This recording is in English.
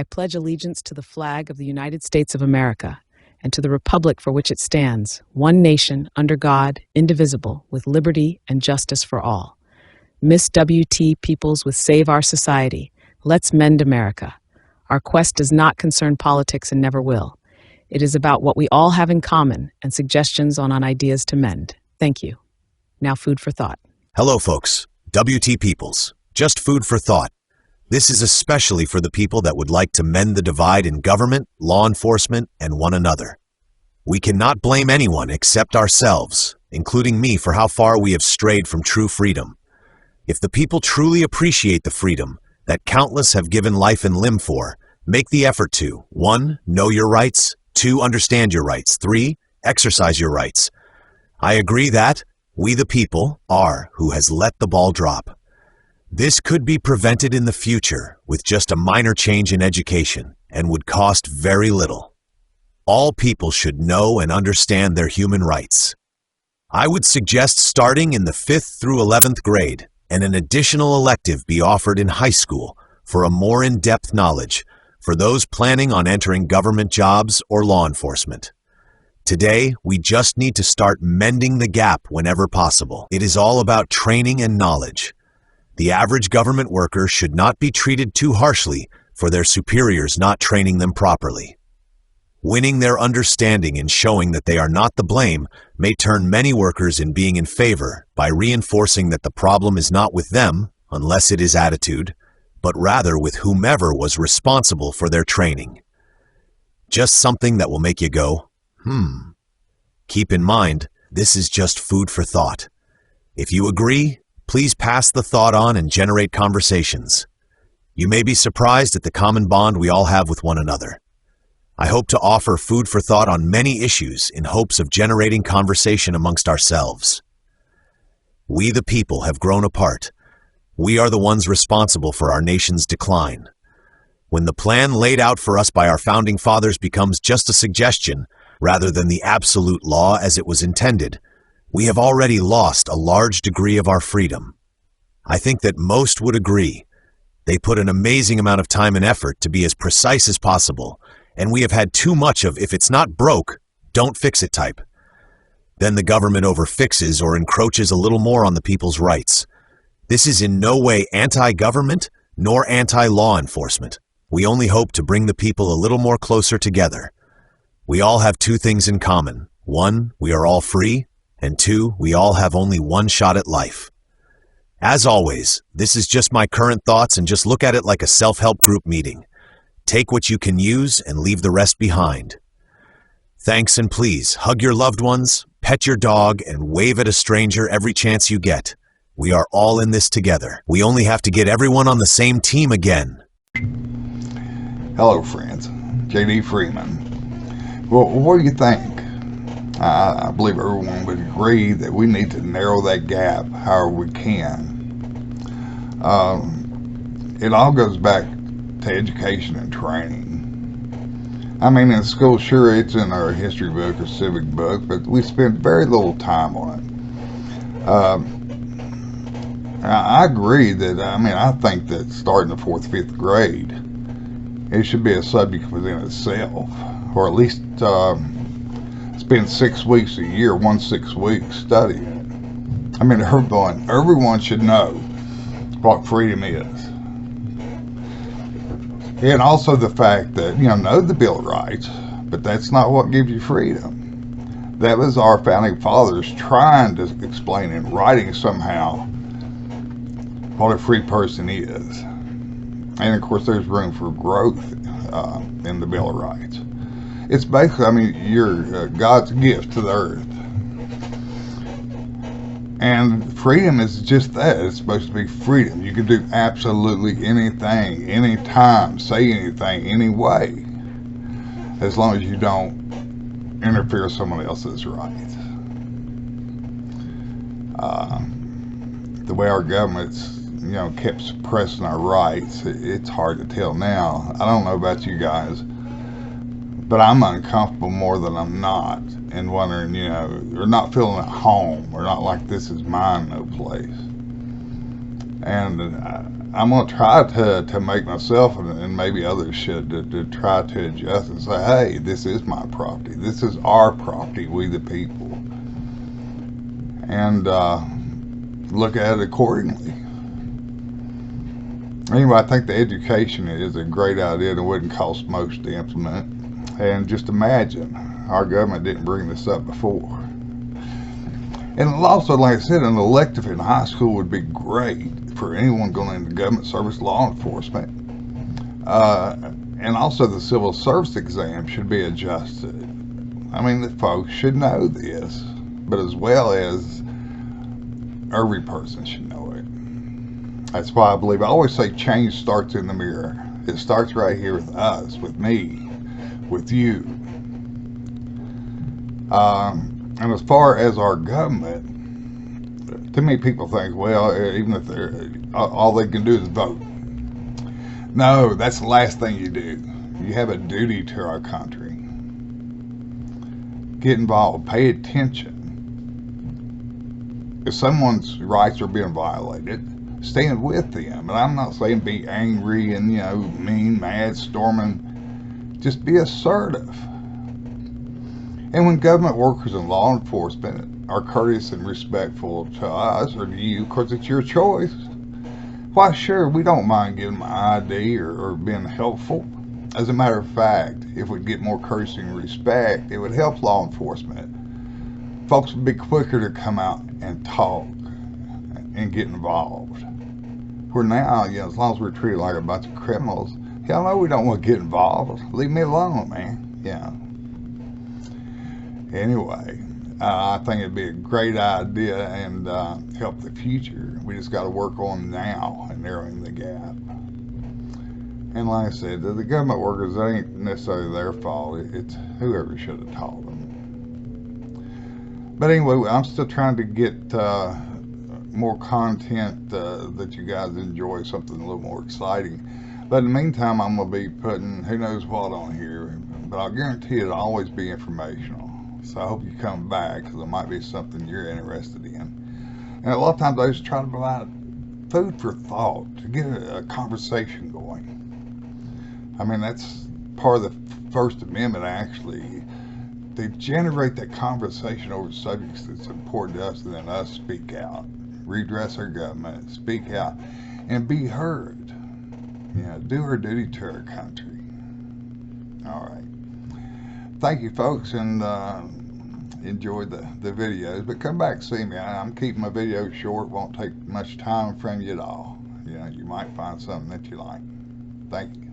I pledge allegiance to the flag of the United States of America and to the republic for which it stands, one nation, under God, indivisible, with liberty and justice for all. Miss W.T. Peoples with Save Our Society. Let's mend America. Our quest does not concern politics and never will. It is about what we all have in common and suggestions on ideas to mend. Thank you. Now, food for thought. Hello, folks. W.T. Peoples. Just food for thought. This is especially for the people that would like to mend the divide in government, law enforcement, and one another. We cannot blame anyone except ourselves, including me, for how far we have strayed from true freedom. If the people truly appreciate the freedom that countless have given life and limb for, make the effort to 1. Know your rights, 2. Understand your rights, 3. Exercise your rights. I agree that we the people are who has let the ball drop. This could be prevented in the future with just a minor change in education and would cost very little. All people should know and understand their human rights. I would suggest starting in the 5th through 11th grade and an additional elective be offered in high school for a more in-depth knowledge for those planning on entering government jobs or law enforcement. Today, we just need to start mending the gap whenever possible. It is all about training and knowledge. The average government worker should not be treated too harshly for their superiors not training them properly. Winning their understanding and showing that they are not the blame may turn many workers in being in favor by reinforcing that the problem is not with them, unless it is attitude, but rather with whomever was responsible for their training. Just something that will make you go, Keep in mind, this is just food for thought. If you agree, please pass the thought on and generate conversations. You may be surprised at the common bond we all have with one another. I hope to offer food for thought on many issues in hopes of generating conversation amongst ourselves. We the people have grown apart. We are the ones responsible for our nation's decline. When the plan laid out for us by our founding fathers becomes just a suggestion, rather than the absolute law as it was intended, we have already lost a large degree of our freedom. I think that most would agree. They put an amazing amount of time and effort to be as precise as possible, and we have had too much of if it's not broke, don't fix it type. Then the government overfixes or encroaches a little more on the people's rights. This is in no way anti-government nor anti-law enforcement. We only hope to bring the people a little more closer together. We all have two things in common. 1, we are all free, and 2, we all have only one shot at life. As always, this is just my current thoughts, and just look at it like a self-help group meeting. Take what you can use and leave the rest behind. Thanks, and please hug your loved ones, pet your dog, and wave at a stranger every chance you get. We are all in this together. We only have to get everyone on the same team again. Hello, friends. J.D. Freeman. Well, what do you think? I believe everyone would agree that we need to narrow that gap however we can. It all goes back to education and training. I mean, in school, sure, it's in our history book or civic book, but we spend very little time on it. I agree that, I think that starting the 4th, 5th grade, it should be a subject within itself, or at least spend 6 weeks a year, 6 weeks studying it. I mean, everyone should know what freedom is. And also the fact that, know the Bill of Rights, but that's not what gives you freedom. That was our founding fathers trying to explain in writing somehow what a free person is. And of course, there's room for growth in the Bill of Rights. It's basically, you're God's gift to the earth. And freedom is just that. It's supposed to be freedom. You can do absolutely anything, anytime, say anything, any way, as long as you don't interfere with someone else's rights. The way our government's kept suppressing our rights, it's hard to tell now. I don't know about you guys, but I'm uncomfortable more than I'm not, and wondering, or not feeling at home, or not like this is mine, no place. And I'm going to try to make myself, and maybe others should, to try to adjust and say, hey, this is my property. This is our property, we the people. And look at it accordingly. Anyway, I think the education is a great idea and it wouldn't cost much to implement. And just imagine, our government didn't bring this up before. And also, like I said, an elective in high school would be great for anyone going into government service, law enforcement. And also the civil service exam should be adjusted. I mean, the folks should know this, but as well as every person should know it. That's why I believe, I always say change starts in the mirror. It starts right here with us, with me, with you. And as far as our government, too many people think, well, even if they're all they can do is vote. No, that's the last thing you do. You have a duty to our country. Get involved. Pay attention. If someone's rights are being violated, stand with them. And I'm not saying be angry and, mean, mad, storming. Just be assertive. And when government workers and law enforcement are courteous and respectful to us or to you, of course it's your choice, why sure, we don't mind giving them an ID or being helpful. As a matter of fact, if we get more courtesy and respect, it would help law enforcement. Folks would be quicker to come out and talk and get involved. Where now, as long as we're treated like a bunch of criminals, hell no, we don't want to get involved. Leave me alone, man. Anyway, I think it'd be a great idea and help the future. We just got to work on now and narrowing the gap. And like I said, the government workers, that ain't necessarily their fault. It's whoever should have taught them. But anyway, I'm still trying to get more content that you guys enjoy, something a little more exciting. But in the meantime, I'm going to be putting who knows what on here. But I'll guarantee it'll always be informational. So I hope you come back, because it might be something you're interested in. And a lot of times I just try to provide food for thought, to get a conversation going. I mean, that's part of the First Amendment, actually. They generate that conversation over subjects that's important to us, and then us speak out. Redress our government, speak out, and be heard. Do our duty to our country. All right. Thank you, folks, and enjoy the videos. But come back and see me. I'm keeping my videos short. Won't take much time from you at all. You might find something that you like. Thank you.